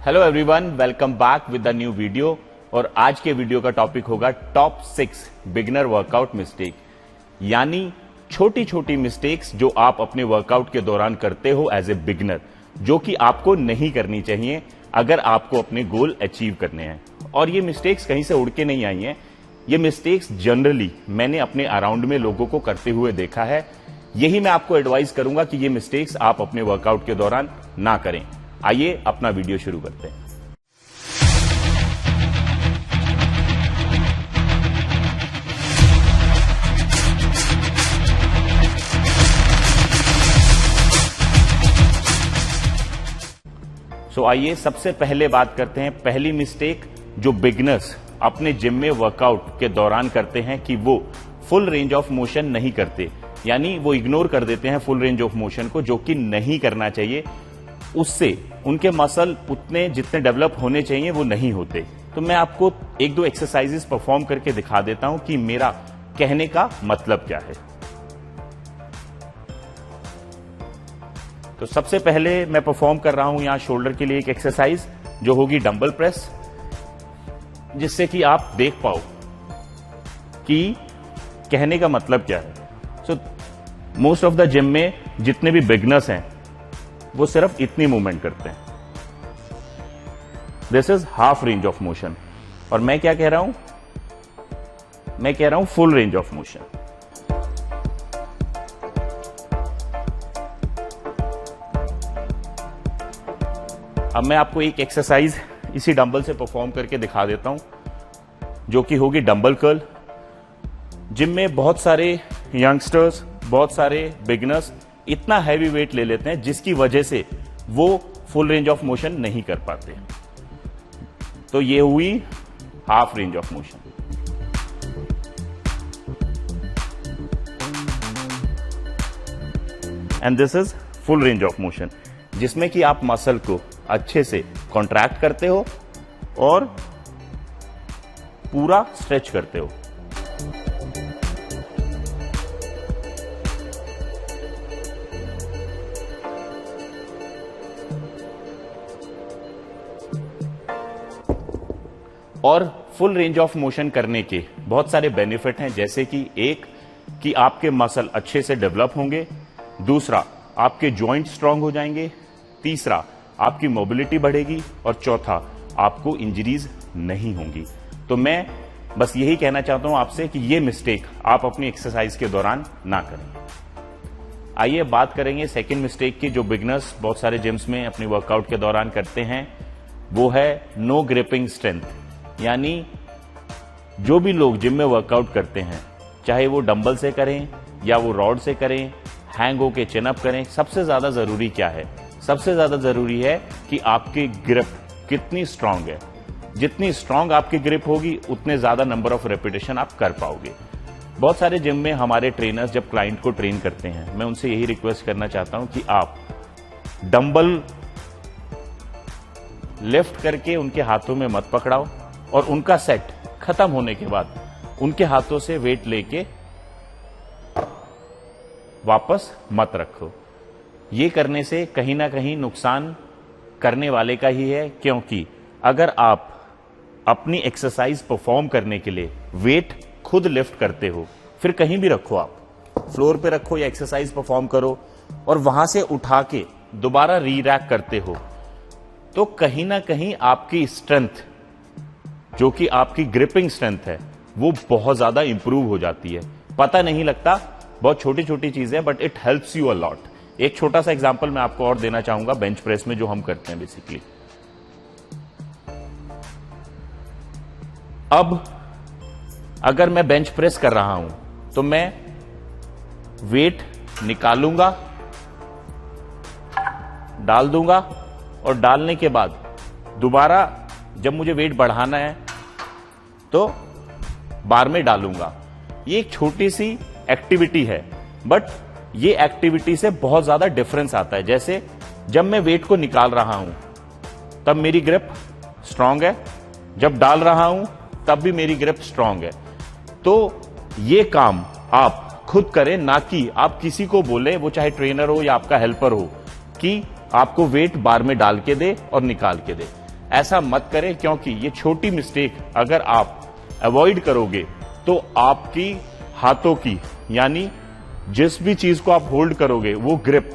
Hello everyone, welcome back with the new video. और आज के वीडियो का टॉपिक होगा टॉप 6 बिगिनर वर्कआउट मिस्टेक, यानी छोटी छोटी मिस्टेक्स जो आप अपने वर्कआउट के दौरान करते हो एज ए बिगिनर, जो कि आपको नहीं करनी चाहिए अगर आपको अपने गोल अचीव करने हैं। और ये मिस्टेक्स कहीं से उड़ के नहीं आई हैं, ये मिस्टेक्स जनरली मैंने अपने अराउंड में लोगों को करते हुए देखा है। यही मैं आपको एडवाइस करूंगा कि ये मिस्टेक्स आप अपने वर्कआउट के दौरान ना करें। आइए अपना वीडियो शुरू करते हैं। आइए सबसे पहले बात करते हैं पहली मिस्टेक जो बिगिनर्स अपने जिम में वर्कआउट के दौरान करते हैं कि वो फुल रेंज ऑफ मोशन नहीं करते, यानी वो इग्नोर कर देते हैं फुल रेंज ऑफ मोशन को, जो कि नहीं करना चाहिए। उससे उनके मसल उतने जितने डेवलप होने चाहिए वो नहीं होते। तो मैं आपको एक दो एक्सरसाइजेस परफॉर्म करके दिखा देता हूं कि मेरा कहने का मतलब क्या है। तो सबसे पहले मैं परफॉर्म कर रहा हूं यहां शोल्डर के लिए एक एक्सरसाइज जो होगी डंबल प्रेस, जिससे कि आप देख पाओ कि कहने का मतलब क्या है। मोस्ट ऑफ द जिम में जितने भी बिगनर्स हैं वो सिर्फ इतनी मूवमेंट करते हैं। This is half range of motion. और मैं क्या कह रहा हूं, मैं कह रहा हूं फुल रेंज ऑफ मोशन। अब मैं आपको एक एक्सरसाइज इसी डंबल से परफॉर्म करके दिखा देता हूं, जो कि होगी डंबल कर्ल। जिम में बहुत सारे यंगस्टर्स, बहुत सारे बिगिनर्स इतना हैवी वेट ले लेते हैं जिसकी वजह से वो फुल रेंज ऑफ मोशन नहीं कर पाते। तो ये हुई half range of motion. And this is full range of motion, जिसमें कि आप मसल को अच्छे से कॉन्ट्रैक्ट करते हो और पूरा स्ट्रेच करते हो। और फुल रेंज ऑफ मोशन करने के बहुत सारे बेनिफिट हैं, जैसे कि एक कि आपके मसल अच्छे से डेवलप होंगे, दूसरा आपके जॉइंट स्ट्रांग हो जाएंगे, तीसरा आपकी मोबिलिटी बढ़ेगी, और चौथा आपको इंजरीज नहीं होंगी। तो मैं बस यही कहना चाहता हूं आपसे कि ये मिस्टेक आप अपनी एक्सरसाइज के दौरान ना करें। आइए बात करेंगे सेकंड मिस्टेक की, जो बिगिनर्स बहुत सारे जिम्स में अपने वर्कआउट के दौरान करते हैं। वो है नो ग्रिपिंग स्ट्रेंथ, यानी जो भी लोग जिम में वर्कआउट करते हैं, चाहे वो डंबल से करें या वो रॉड से करें, हैंग होके चिन अप करें, सबसे ज्यादा जरूरी क्या है? सबसे ज्यादा जरूरी है कि आपकी ग्रिप कितनी स्ट्रांग है। जितनी स्ट्रांग आपकी ग्रिप होगी उतने ज्यादा नंबर ऑफ रेपिटेशन आप कर पाओगे। बहुत सारे जिम में हमारे ट्रेनर्स जब क्लाइंट को ट्रेन करते हैं, मैं उनसे यही रिक्वेस्ट करना चाहता हूं कि आप डंबल लिफ्ट करके उनके हाथों में मत पकड़ाओ, और उनका सेट खत्म होने के बाद उनके हाथों से वेट लेके वापस मत रखो। ये करने से कहीं ना कहीं नुकसान करने वाले का ही है, क्योंकि अगर आप अपनी एक्सरसाइज परफॉर्म करने के लिए वेट खुद लिफ्ट करते हो, फिर कहीं भी रखो, आप फ्लोर पे रखो या एक्सरसाइज परफॉर्म करो, और वहां से उठा के दोबारा री रैक करते हो, तो कहीं ना कहीं आपकी स्ट्रेंथ, जो कि आपकी ग्रिपिंग स्ट्रेंथ है, वो बहुत ज्यादा इंप्रूव हो जाती है। पता नहीं लगता, बहुत छोटी छोटी चीजें, but it helps you a lot. एक छोटा सा एग्जांपल मैं आपको और देना चाहूंगा बेंच प्रेस में, जो हम करते हैं बेसिकली। अब अगर मैं बेंच प्रेस कर रहा हूं तो मैं वेट निकालूंगा, डाल दूंगा, और डालने के बाद दोबारा जब मुझे वेट बढ़ाना है तो बार में डालूंगा। ये एक छोटी सी एक्टिविटी है, बट ये एक्टिविटी से बहुत ज्यादा डिफरेंस आता है। जैसे जब मैं वेट को निकाल रहा हूं तब मेरी ग्रिप स्ट्रांग है, जब डाल रहा हूं तब भी मेरी ग्रिप स्ट्रांग है। तो ये काम आप खुद करें, ना कि आप किसी को बोले, वो चाहे ट्रेनर हो या आपका हेल्पर हो, कि आपको वेट बार में डाल के दे और निकाल के दे। ऐसा मत करें, क्योंकि ये छोटी मिस्टेक अगर आप अवॉइड करोगे तो आपकी हाथों की, यानी जिस भी चीज को आप होल्ड करोगे वो ग्रिप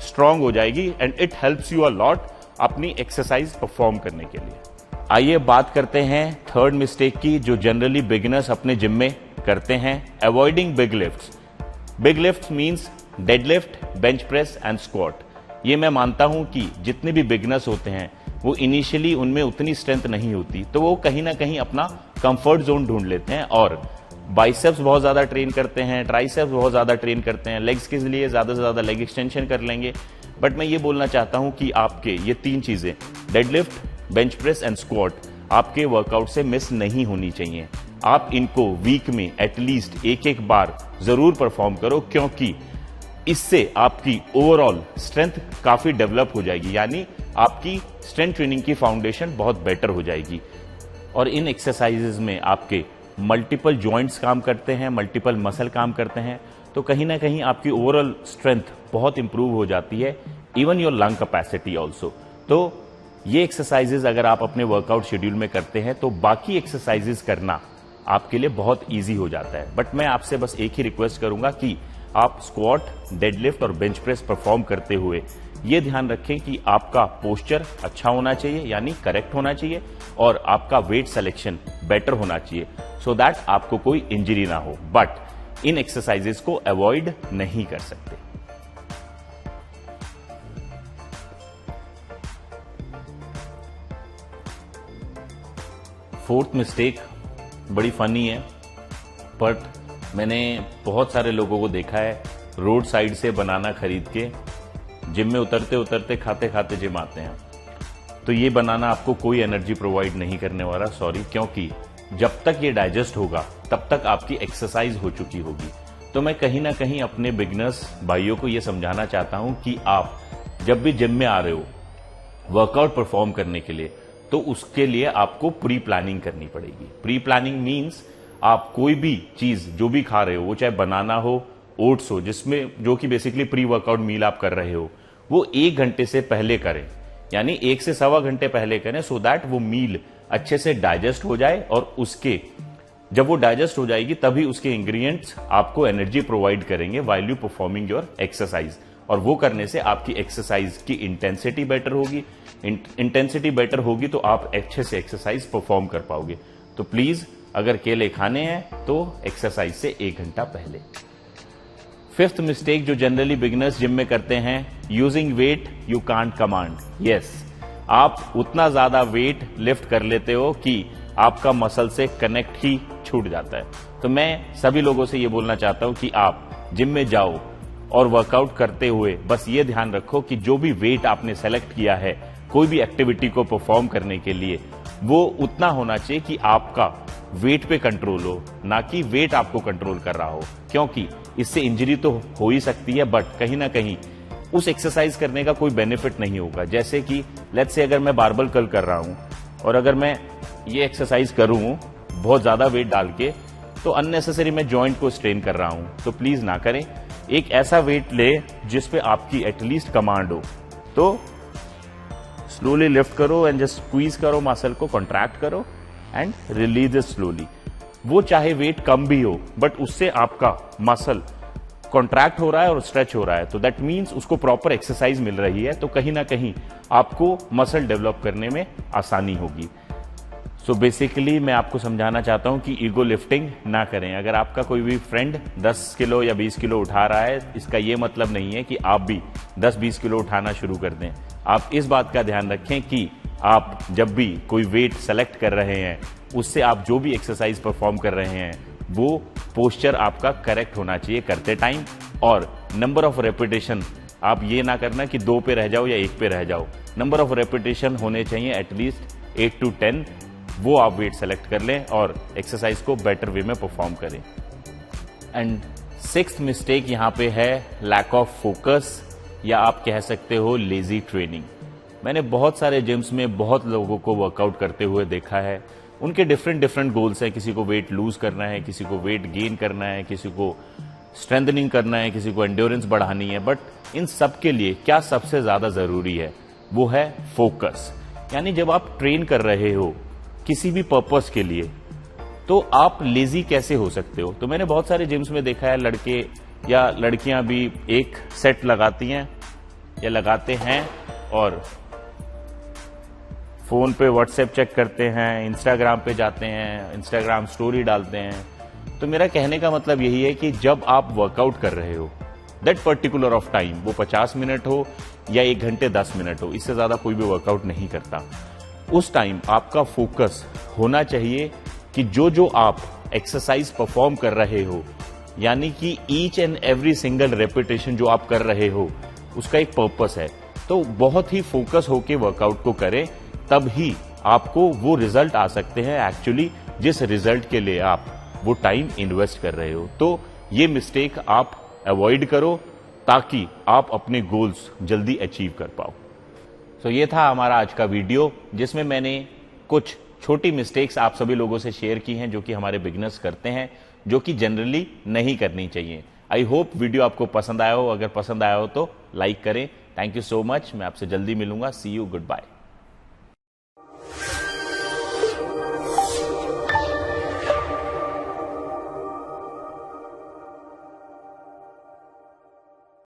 स्ट्रांग हो जाएगी and it helps you a lot अपनी एक्सरसाइज परफॉर्म करने के लिए। आइए बात करते हैं थर्ड मिस्टेक की, जो जनरली बिगिनर्स अपने जिम में करते हैं, avoiding big lifts. Big lifts means deadlift, bench press and squat. ये मैं मानता हूं कि जितने भी बिगिनर्स होते हैं वो इनिशियली उनमें उतनी स्ट्रेंथ नहीं होती, तो वो कहीं ना कहीं अपना कंफर्ट जोन ढूंढ लेते हैं और बाइसेप्स बहुत ज्यादा ट्रेन करते हैं, ट्राइसेप्स बहुत ज्यादा ट्रेन करते हैं, लेग्स के लिए ज्यादा से ज्यादा लेग एक्सटेंशन कर लेंगे। बट मैं ये बोलना चाहता हूं कि आपके ये तीन चीजें, deadlift, bench press and squat, आपके वर्कआउट से मिस नहीं होनी चाहिए। आप इनको वीक में एटलीस्ट एक एक बार जरूर परफॉर्म करो, क्योंकि इससे आपकी ओवरऑल स्ट्रेंथ काफी डेवलप हो जाएगी, यानी आपकी स्ट्रेंथ ट्रेनिंग की फाउंडेशन बहुत बेटर हो जाएगी। और इन एक्सरसाइजेज में आपके मल्टीपल जॉइंट्स काम करते हैं, मल्टीपल मसल काम करते हैं, तो कहीं ना कहीं आपकी ओवरऑल स्ट्रेंथ बहुत इंप्रूव हो जाती है, even your lung capacity also. तो ये एक्सरसाइजेज अगर आप अपने वर्कआउट शेड्यूल में करते हैं तो बाकी एक्सरसाइजेज करना आपके लिए बहुत ईजी हो जाता है। बट मैं आपसे बस एक ही रिक्वेस्ट करूंगा कि आप स्क्वाट, डेडलिफ्ट और बेंच प्रेस परफॉर्म करते हुए ये ध्यान रखें कि आपका पोस्चर अच्छा होना चाहिए, यानी करेक्ट होना चाहिए, और आपका वेट सिलेक्शन बेटर होना चाहिए, सो दैट आपको कोई इंजरी ना हो। बट इन एक्सरसाइजेस को अवॉइड नहीं कर सकते। फोर्थ मिस्टेक बड़ी फनी है, बट मैंने बहुत सारे लोगों को देखा है रोड साइड से बनाना खरीद के जिम में उतरते उतरते खाते खाते जिम आते हैं। तो ये बनाना आपको कोई एनर्जी प्रोवाइड नहीं करने वाला, सॉरी, क्योंकि जब तक ये डाइजेस्ट होगा तब तक आपकी एक्सरसाइज हो चुकी होगी। तो मैं कहीं ना कहीं अपने बिगनर्स भाइयों को ये समझाना चाहता हूं कि आप जब भी जिम में आ रहे हो वर्कआउट परफॉर्म करने के लिए, तो उसके लिए आपको प्री प्लानिंग करनी पड़ेगी। प्री प्लानिंग मीन्स आप कोई भी चीज जो भी खा रहे हो, वो चाहे बनाना हो, ओट्स हो, जिसमें जो कि बेसिकली प्री वर्कआउट मील आप कर रहे हो, वो 1 घंटे से पहले करें, यानी 1 से सवा घंटे पहले करें, सो दैट वो मील अच्छे से डाइजेस्ट हो जाए, और उसके जब वो डाइजेस्ट हो जाएगी तभी उसके इंग्रेडिएंट्स आपको एनर्जी प्रोवाइड करेंगे while you performing your exercise. और वो करने से आपकी एक्सरसाइज की इंटेंसिटी बेटर होगी, इंटेंसिटी बेटर होगी तो आप अच्छे से एक्सरसाइज परफॉर्म कर पाओगे। तो प्लीज अगर केले खाने हैं तो एक्सरसाइज से 1 घंटा पहले। फिफ्थ मिस्टेक जो जनरली बिगिनर्स जिम में करते हैं, using weight you can't command. Yes, आप उतना ज्यादा वेट लिफ्ट कर लेते हो कि आपका मसल से कनेक्ट ही छूट जाता है। तो मैं सभी लोगों से ये बोलना चाहता हूं कि आप जिम में जाओ और वर्कआउट करते हुए बस ये ध्यान रखो कि जो भी वेट आपने सेलेक्ट किया है कोई भी एक्टिविटी को परफॉर्म करने के लिए, वो उतना होना चाहिए कि आपका वेट पे कंट्रोल हो, ना कि वेट आपको कंट्रोल कर रहा हो, क्योंकि इससे इंजरी तो हो ही सकती है, बट कहीं ना कहीं उस एक्सरसाइज करने का कोई बेनिफिट नहीं होगा। जैसे कि लेट्स से अगर मैं बारबल कर्ल कर रहा हूं और अगर मैं ये एक्सरसाइज करूं बहुत ज्यादा वेट डाल के, तो अननेसेसरी मैं जॉइंट को स्ट्रेन कर रहा हूं, तो प्लीज ना करें। एक ऐसा वेट ले जिसपे आपकी एटलीस्ट कमांड हो, तो स्लोली लिफ्ट करो एंड जस्ट स्क्वीज करो, मसल को कॉन्ट्रैक्ट करो एंड रिलीज इट स्लोली। वो चाहे वेट कम भी हो, बट उससे आपका मसल कॉन्ट्रैक्ट हो रहा है और स्ट्रेच हो रहा है, तो दैट मीन्स उसको प्रॉपर एक्सरसाइज मिल रही है, तो कहीं ना कहीं आपको मसल डेवलप करने में आसानी होगी। सो बेसिकली मैं आपको समझाना चाहता हूं कि ईगो लिफ्टिंग ना करें। अगर आपका कोई भी फ्रेंड 10 किलो या 20 किलो उठा रहा है, इसका यह मतलब नहीं है कि आप भी 10-20 किलो उठाना शुरू कर दें। आप इस बात का ध्यान रखें कि आप जब भी कोई वेट सेलेक्ट कर रहे हैं, उससे आप जो भी एक्सरसाइज परफॉर्म कर रहे हैं वो पोस्चर आपका करेक्ट होना चाहिए करते टाइम, और नंबर ऑफ रेपिटेशन आप ये ना करना कि 2 पे रह जाओ या 1 पे रह जाओ। नंबर ऑफ रेपिटेशन होने चाहिए एटलीस्ट 8 to 10, वो आप वेट सेलेक्ट कर लें और एक्सरसाइज को बेटर वे में परफॉर्म करें। एंड 6th मिस्टेक यहां पे है लैक ऑफ फोकस, या आप कह सकते हो लेजी ट्रेनिंग। मैंने बहुत सारे जिम्स में बहुत लोगों को वर्कआउट करते हुए देखा है। उनके डिफरेंट गोल्स हैं, किसी को वेट लूज करना है, किसी को वेट गेन करना है, किसी को स्ट्रेंथनिंग करना है, किसी को एंड्योरेंस बढ़ानी है, बट इन सब के लिए क्या सबसे ज्यादा जरूरी है, वो है फोकस। यानी जब आप ट्रेन कर रहे हो किसी भी पर्पस के लिए, तो आप लेजी कैसे हो सकते हो? तो मैंने बहुत सारे जिम्स में देखा है, लड़के या लड़कियां भी एक सेट लगाती हैं या लगाते हैं और फोन पे व्हाट्सएप चेक करते हैं, इंस्टाग्राम पे जाते हैं, इंस्टाग्राम स्टोरी डालते हैं। तो मेरा कहने का मतलब यही है कि जब आप वर्कआउट कर रहे हो, दैट पर्टिकुलर ऑफ टाइम, वो 50 मिनट हो या 1 घंटे 10 मिनट हो, इससे ज्यादा कोई भी वर्कआउट नहीं करता। उस टाइम आपका फोकस होना चाहिए कि जो जो आप एक्सरसाइज परफॉर्म कर रहे हो, यानी कि each and every single repetition जो आप कर रहे हो उसका एक पर्पस है। तो बहुत ही फोकस होके वर्कआउट को करें, तब ही आपको वो रिजल्ट आ सकते हैं एक्चुअली जिस रिजल्ट के लिए आप वो टाइम इन्वेस्ट कर रहे हो। तो ये मिस्टेक आप अवॉइड करो ताकि आप अपने गोल्स जल्दी अचीव कर पाओ। तो ये था हमारा आज का वीडियो, जिसमें मैंने कुछ छोटी मिस्टेक्स आप सभी लोगों से शेयर की हैं जो कि हमारे बिगिनर्स करते हैं, जो कि जनरली नहीं करनी चाहिए। आई होप वीडियो आपको पसंद आया हो। अगर पसंद आया हो तो लाइक करें। Thank you so much. मैं आपसे जल्दी मिलूंगा। सी यू, गुड बाय।